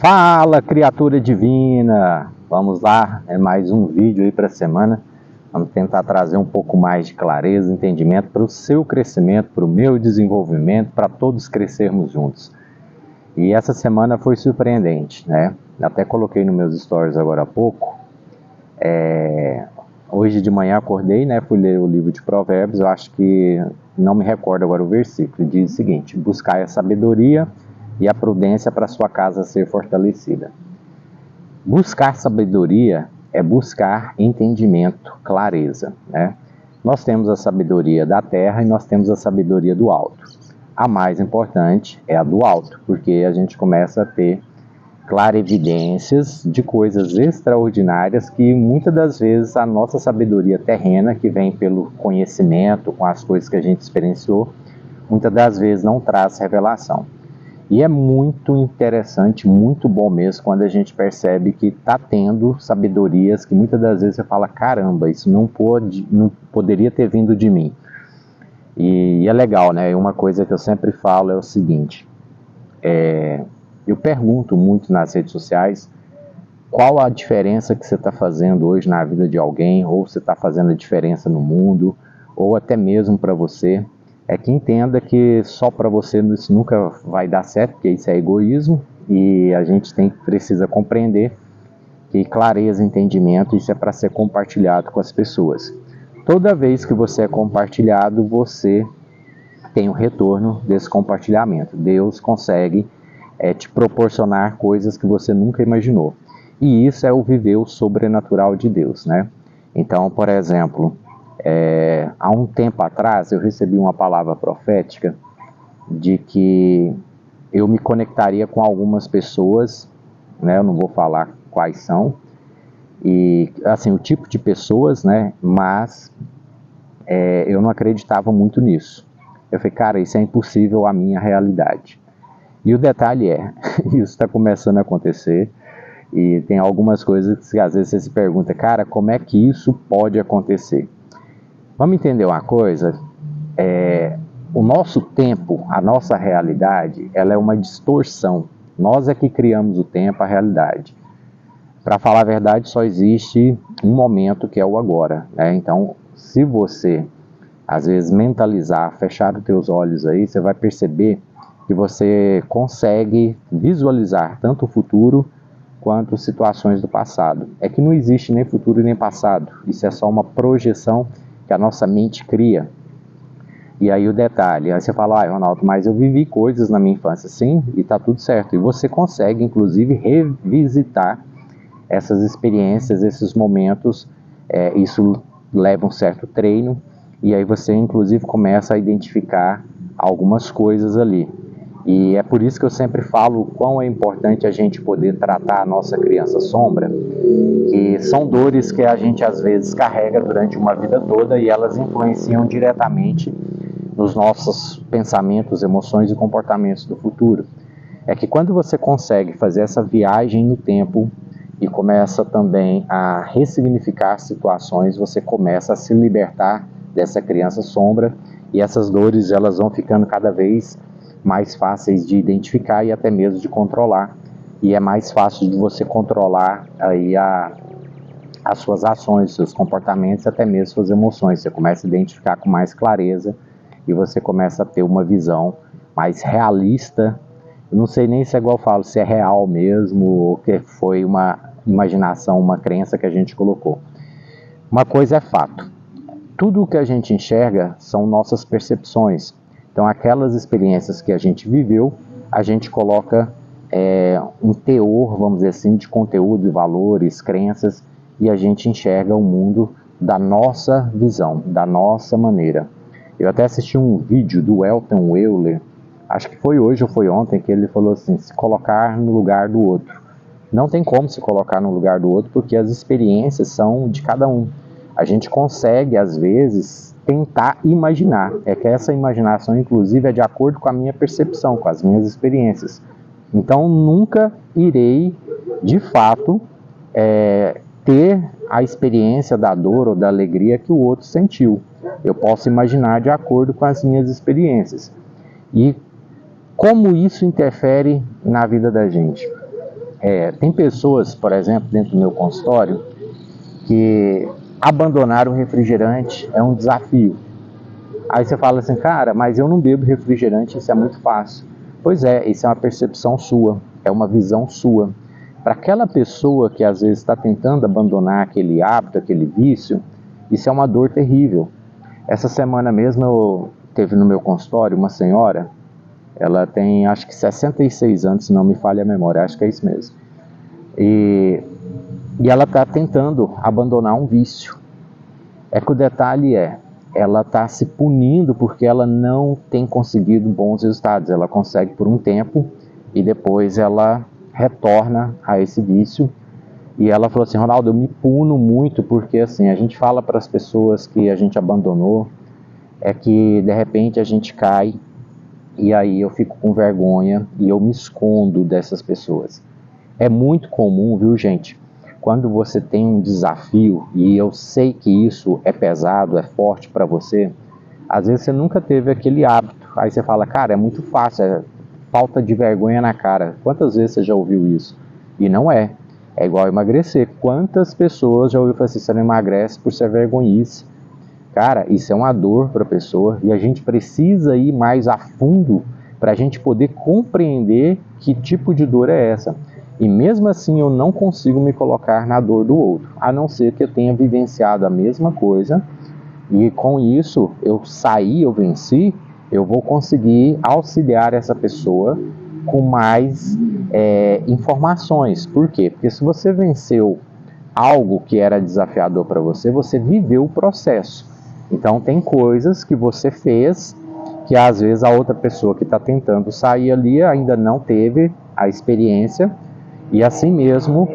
Fala, criatura divina! Vamos lá, é mais um vídeo aí para a semana. Vamos tentar trazer um pouco mais de clareza, entendimento para o seu crescimento, para o meu desenvolvimento, para todos crescermos juntos. E essa semana foi surpreendente, né? Até coloquei nos meus stories agora há pouco. Hoje de manhã acordei, né? Fui ler o livro de Provérbios. Eu acho que não me recordo agora o versículo. Diz o seguinte: buscai a sabedoria e a prudência para sua casa ser fortalecida. Buscar sabedoria é buscar entendimento, clareza, né? Nós temos a sabedoria da terra e nós temos a sabedoria do alto. A mais importante é a do alto, porque a gente começa a ter clarevidências de coisas extraordinárias que muitas das vezes a nossa sabedoria terrena, que vem pelo conhecimento, com as coisas que a gente experienciou, muitas das vezes não traz revelação. E é muito interessante, muito bom mesmo, quando a gente percebe que está tendo sabedorias que muitas das vezes você fala, caramba, isso não poderia ter vindo de mim. E é legal, né? Uma coisa que eu sempre falo é o seguinte, eu pergunto muito nas redes sociais, qual a diferença que você está fazendo hoje na vida de alguém, ou você está fazendo a diferença no mundo, ou até mesmo para você. É que entenda que só para você isso nunca vai dar certo, porque isso é egoísmo, e a gente precisa compreender que clareza, entendimento, isso é para ser compartilhado com as pessoas. Toda vez que você é compartilhado, você tem o retorno desse compartilhamento. Deus consegue te proporcionar coisas que você nunca imaginou. E isso é o viver o sobrenatural de Deus, né? Então, por exemplo, há um tempo atrás eu recebi uma palavra profética de que eu me conectaria com algumas pessoas, né? Eu não vou falar quais são, e assim, o tipo de pessoas, né? Mas eu não acreditava muito nisso. Eu falei, cara, isso é impossível à minha realidade. E o detalhe é, isso está começando a acontecer, e tem algumas coisas que às vezes você se pergunta, cara, como é que isso pode acontecer? Vamos entender uma coisa, o nosso tempo, a nossa realidade, ela é uma distorção. Nós é que criamos o tempo, a realidade. Para falar a verdade, só existe um momento que é o agora, né? Então, se você, às vezes, mentalizar, fechar os teus olhos aí, você vai perceber que você consegue visualizar tanto o futuro quanto situações do passado. É que não existe nem futuro nem passado. Isso é só uma projeção que a nossa mente cria. E aí o detalhe, aí você fala, Ronaldo, mas eu vivi coisas na minha infância, sim, e tá tudo certo. E você consegue, inclusive, revisitar essas experiências, esses momentos, isso leva um certo treino, e aí você, inclusive, começa a identificar algumas coisas ali. E é por isso que eu sempre falo o quão é importante a gente poder tratar a nossa criança sombra, que são dores que a gente às vezes carrega durante uma vida toda e elas influenciam diretamente nos nossos pensamentos, emoções e comportamentos do futuro. É que quando você consegue fazer essa viagem no tempo e começa também a ressignificar situações, você começa a se libertar dessa criança sombra e essas dores elas vão ficando cada vez mais fáceis de identificar e até mesmo de controlar. E é mais fácil de você controlar aí as suas ações, seus comportamentos, até mesmo suas emoções. Você começa a identificar com mais clareza e você começa a ter uma visão mais realista. Eu não sei nem se é igual eu falo, se é real mesmo ou que foi uma imaginação, uma crença que a gente colocou. Uma coisa é fato, tudo o que a gente enxerga são nossas percepções. Então aquelas experiências que a gente viveu, a gente coloca um teor, vamos dizer assim, de conteúdo, valores, crenças, e a gente enxerga o mundo da nossa visão, da nossa maneira. Eu até assisti um vídeo do Elton Euler, acho que foi hoje ou foi ontem, que ele falou assim, se colocar no lugar do outro. Não tem como se colocar no lugar do outro, porque as experiências são de cada um. A gente consegue, às vezes, tentar imaginar. É que essa imaginação, inclusive, é de acordo com a minha percepção, com as minhas experiências. Então, nunca irei, de fato, ter a experiência da dor ou da alegria que o outro sentiu. Eu posso imaginar de acordo com as minhas experiências. E como isso interfere na vida da gente? Tem pessoas, por exemplo, dentro do meu consultório, que abandonar o refrigerante é um desafio. Aí você fala assim, cara, mas eu não bebo refrigerante, isso é muito fácil. Pois é, isso é uma percepção sua, é uma visão sua. Para aquela pessoa que às vezes está tentando abandonar aquele hábito, aquele vício, isso é uma dor terrível. Essa semana mesmo eu teve no meu consultório uma senhora, ela tem acho que 66 anos, se não me falha a memória, acho que é isso mesmo. E ela está tentando abandonar um vício. É que o detalhe ela está se punindo porque ela não tem conseguido bons resultados. Ela consegue por um tempo e depois ela retorna a esse vício. E ela falou assim, Ronaldo, eu me puno muito porque assim, a gente fala para as pessoas que a gente abandonou, é que de repente a gente cai e aí eu fico com vergonha e eu me escondo dessas pessoas. É muito comum, viu, gente? Quando você tem um desafio, e eu sei que isso é pesado, é forte para você, às vezes você nunca teve aquele hábito. Aí você fala, cara, é muito fácil, é falta de vergonha na cara. Quantas vezes você já ouviu isso? E não é. É igual emagrecer. Quantas pessoas já ouviram falar assim, você não emagrece por ser vergonhice? Cara, isso é uma dor para a pessoa e a gente precisa ir mais a fundo para a gente poder compreender que tipo de dor é essa. E mesmo assim eu não consigo me colocar na dor do outro, a não ser que eu tenha vivenciado a mesma coisa e com isso eu saí, eu venci, eu vou conseguir auxiliar essa pessoa com mais informações. Por quê? Porque se você venceu algo que era desafiador para você, você viveu o processo. Então tem coisas que você fez que às vezes a outra pessoa que está tentando sair ali ainda não teve a experiência e assim mesmo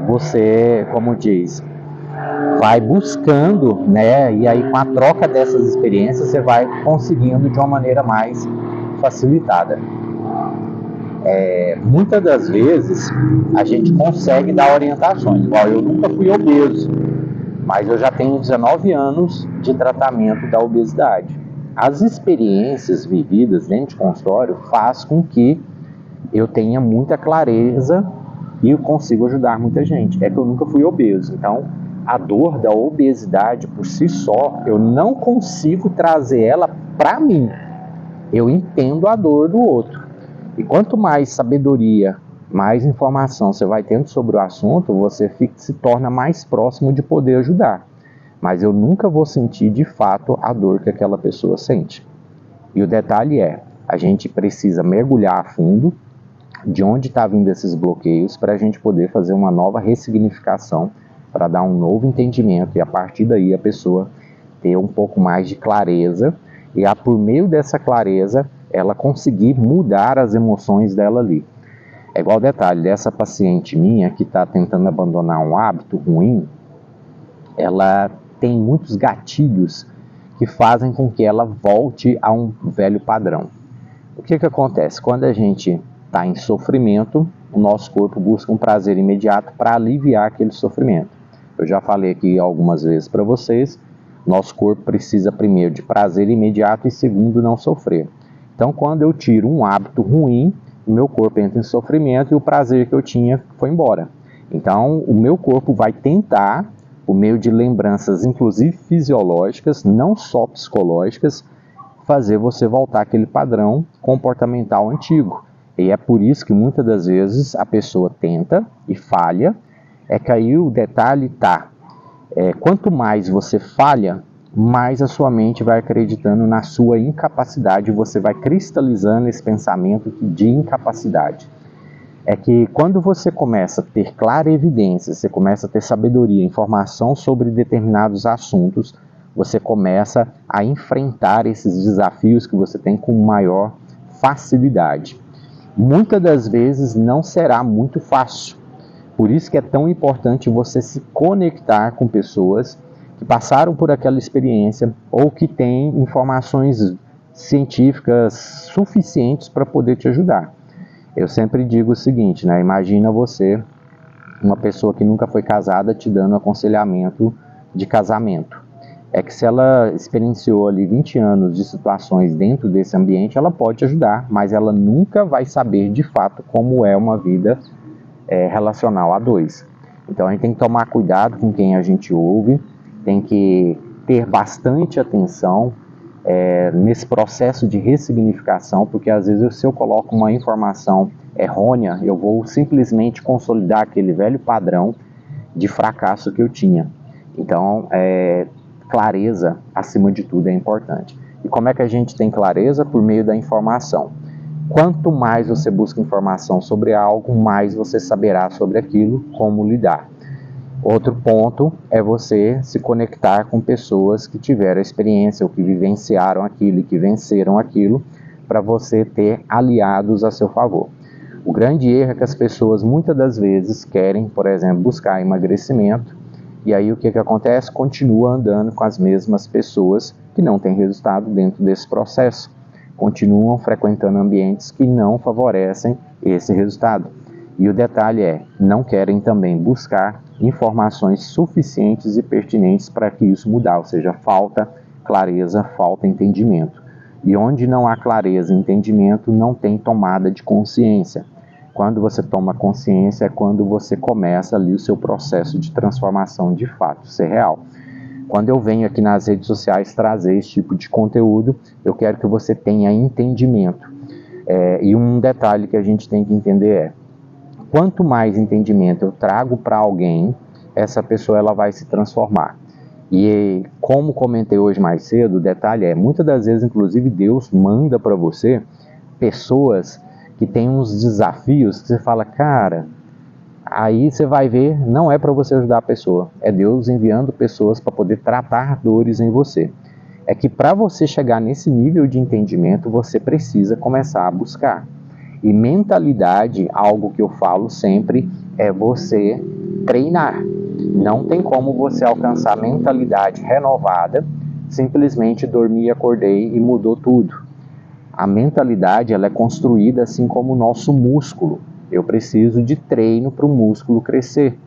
você, como diz, vai buscando, né? E aí com a troca dessas experiências você vai conseguindo de uma maneira mais facilitada. Muitas das vezes a gente consegue dar orientações. Igual eu nunca fui obeso, mas eu já tenho 19 anos de tratamento da obesidade. As experiências vividas dentro de consultório faz com que eu tenha muita clareza e eu consigo ajudar muita gente. É que eu nunca fui obeso, então a dor da obesidade por si só, eu não consigo trazer ela para mim. Eu entendo a dor do outro. E quanto mais sabedoria, mais informação você vai tendo sobre o assunto, você se torna mais próximo de poder ajudar. Mas eu nunca vou sentir de fato a dor que aquela pessoa sente. E o detalhe a gente precisa mergulhar a fundo de onde está vindo esses bloqueios para a gente poder fazer uma nova ressignificação, para dar um novo entendimento e a partir daí a pessoa ter um pouco mais de clareza e por meio dessa clareza ela conseguir mudar as emoções dela ali. É igual o detalhe dessa paciente minha que está tentando abandonar um hábito ruim, ela tem muitos gatilhos que fazem com que ela volte a um velho padrão. O que acontece? Quando a gente está em sofrimento, o nosso corpo busca um prazer imediato para aliviar aquele sofrimento. Eu já falei aqui algumas vezes para vocês, nosso corpo precisa primeiro de prazer imediato e segundo, não sofrer. Então, quando eu tiro um hábito ruim, o meu corpo entra em sofrimento e o prazer que eu tinha foi embora. Então, o meu corpo vai tentar, por meio de lembranças, inclusive fisiológicas, não só psicológicas, fazer você voltar àquele padrão comportamental antigo. E é por isso que muitas das vezes a pessoa tenta e falha, é que aí o detalhe está, quanto mais você falha, mais a sua mente vai acreditando na sua incapacidade, você vai cristalizando esse pensamento de incapacidade. É que quando você começa a ter clara evidência, você começa a ter sabedoria, informação sobre determinados assuntos, você começa a enfrentar esses desafios que você tem com maior facilidade. Muitas das vezes não será muito fácil. Por isso que é tão importante você se conectar com pessoas que passaram por aquela experiência ou que têm informações científicas suficientes para poder te ajudar. Eu sempre digo o seguinte, né? Imagina você, uma pessoa que nunca foi casada, te dando aconselhamento de casamento. é que se ela experienciou ali 20 anos de situações dentro desse ambiente, ela pode ajudar, mas ela nunca vai saber de fato como é uma vida relacional a dois. Então a gente tem que tomar cuidado com quem a gente ouve, tem que ter bastante atenção nesse processo de ressignificação, porque às vezes se eu coloco uma informação errônea, eu vou simplesmente consolidar aquele velho padrão de fracasso que eu tinha. Então, clareza, acima de tudo, é importante. E como é que a gente tem clareza? Por meio da informação. Quanto mais você busca informação sobre algo, mais você saberá sobre aquilo, como lidar. Outro ponto é você se conectar com pessoas que tiveram experiência, ou que vivenciaram aquilo e que venceram aquilo, para você ter aliados a seu favor. O grande erro é que as pessoas muitas das vezes querem, por exemplo, buscar emagrecimento, e aí o que acontece? Continua andando com as mesmas pessoas que não têm resultado dentro desse processo. Continuam frequentando ambientes que não favorecem esse resultado. E o detalhe é, não querem também buscar informações suficientes e pertinentes para que isso mudar, ou seja, falta clareza, falta entendimento. E onde não há clareza e entendimento, não tem tomada de consciência. Quando você toma consciência é quando você começa ali o seu processo de transformação de fato, ser real. Quando eu venho aqui nas redes sociais trazer esse tipo de conteúdo, eu quero que você tenha entendimento. E um detalhe que a gente tem que entender é, quanto mais entendimento eu trago para alguém, essa pessoa ela vai se transformar. E como comentei hoje mais cedo, o detalhe é, muitas das vezes, inclusive, Deus manda para você pessoas que têm uns desafios que você fala, cara, aí você vai ver, não é para você ajudar a pessoa, é Deus enviando pessoas para poder tratar dores em você. É que para você chegar nesse nível de entendimento, você precisa começar a buscar. E mentalidade, algo que eu falo sempre, é você treinar. Não tem como você alcançar mentalidade renovada, simplesmente dormi, acordei e mudou tudo. A mentalidade ela é construída assim como o nosso músculo. Eu preciso de treino para o músculo crescer.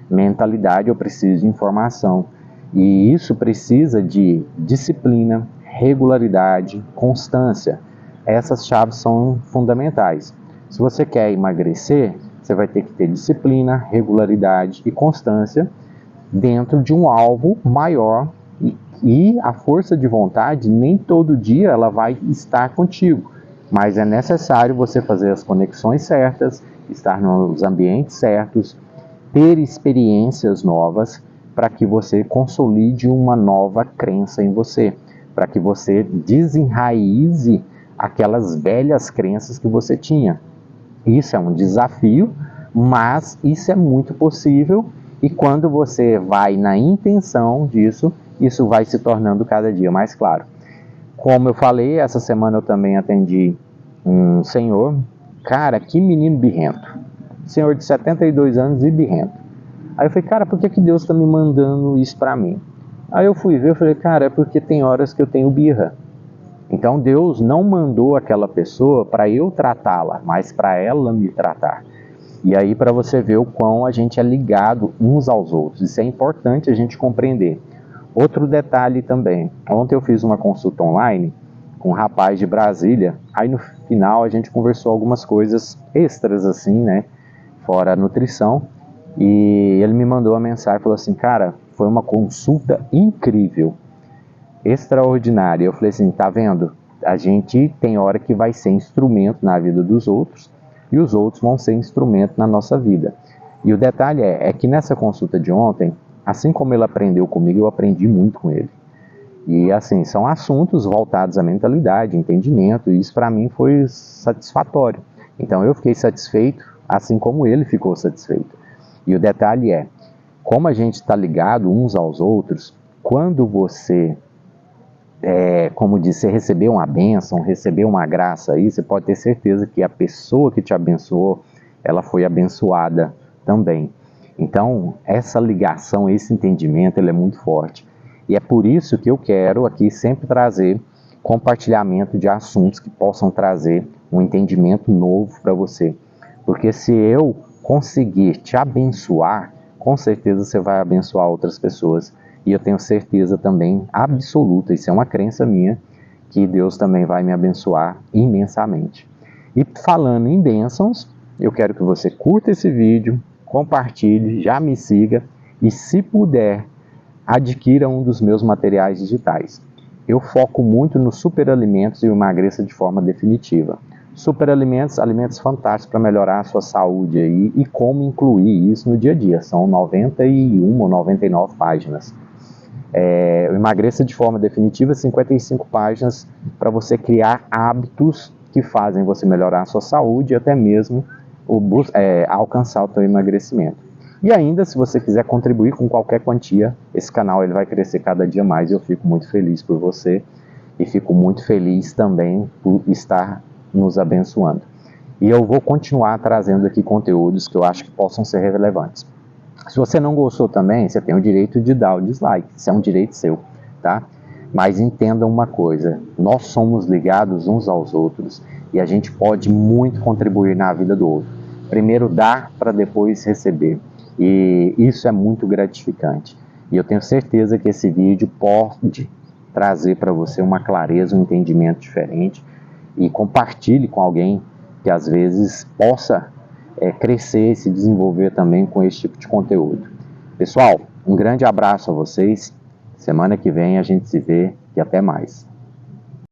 Mentalidade eu preciso de informação. E isso precisa de disciplina, regularidade, constância. Essas chaves são fundamentais. Se você quer emagrecer, você vai ter que ter disciplina, regularidade e constância dentro de um alvo maior. E a força de vontade, nem todo dia ela vai estar contigo, mas é necessário você fazer as conexões certas, estar nos ambientes certos, ter experiências novas para que você consolide uma nova crença em você, para que você desenraize aquelas velhas crenças que você tinha. Isso é um desafio, mas isso é muito possível e quando você vai na intenção disso, isso vai se tornando cada dia mais claro. Como eu falei, essa semana eu também atendi um senhor, cara, que menino birrento, senhor de 72 anos e birrento. Aí eu falei, cara, por que Deus está me mandando isso para mim? Aí eu fui ver, eu falei, cara, é porque tem horas que eu tenho birra. Então Deus não mandou aquela pessoa para eu tratá-la, mas para ela me tratar. E aí para você ver o quão a gente é ligado uns aos outros, isso é importante a gente compreender. Outro detalhe também, ontem eu fiz uma consulta online com um rapaz de Brasília, aí no final a gente conversou algumas coisas extras assim, né, fora a nutrição, e ele me mandou uma mensagem e falou assim, cara, foi uma consulta incrível, extraordinária. Eu falei assim, tá vendo? A gente tem hora que vai ser instrumento na vida dos outros e os outros vão ser instrumento na nossa vida. E o detalhe é que nessa consulta de ontem, assim como ele aprendeu comigo, eu aprendi muito com ele. E assim, são assuntos voltados à mentalidade, entendimento, e isso para mim foi satisfatório. Então eu fiquei satisfeito, assim como ele ficou satisfeito. E o detalhe é, como a gente está ligado uns aos outros, quando você, como disse, recebeu uma bênção, recebeu uma graça aí, você pode ter certeza que a pessoa que te abençoou, ela foi abençoada também. Então, essa ligação, esse entendimento, ele é muito forte. E é por isso que eu quero aqui sempre trazer compartilhamento de assuntos que possam trazer um entendimento novo para você. Porque se eu conseguir te abençoar, com certeza você vai abençoar outras pessoas. E eu tenho certeza também absoluta, isso é uma crença minha, que Deus também vai me abençoar imensamente. E falando em bênçãos, eu quero que você curta esse vídeo, compartilhe, já me siga e, se puder, adquira um dos meus materiais digitais. Eu foco muito nos superalimentos e emagreça de forma definitiva. Superalimentos, alimentos fantásticos para melhorar a sua saúde aí, e como incluir isso no dia a dia. São 91 ou 99 páginas. O Emagreça de Forma Definitiva, 55 páginas para você criar hábitos que fazem você melhorar a sua saúde e até mesmo alcançar o seu emagrecimento. E ainda, se você quiser contribuir com qualquer quantia, esse canal ele vai crescer cada dia mais e eu fico muito feliz por você e fico muito feliz também por estar nos abençoando. E eu vou continuar trazendo aqui conteúdos que eu acho que possam ser relevantes. Se você não gostou também, você tem o direito de dar o dislike, isso é um direito seu, tá? Mas entenda uma coisa, nós somos ligados uns aos outros e a gente pode muito contribuir na vida do outro. Primeiro dar para depois receber, e isso é muito gratificante. E eu tenho certeza que esse vídeo pode trazer para você uma clareza, um entendimento diferente, e compartilhe com alguém que às vezes possa crescer e se desenvolver também com esse tipo de conteúdo. Pessoal, um grande abraço a vocês. Semana que vem a gente se vê e até mais.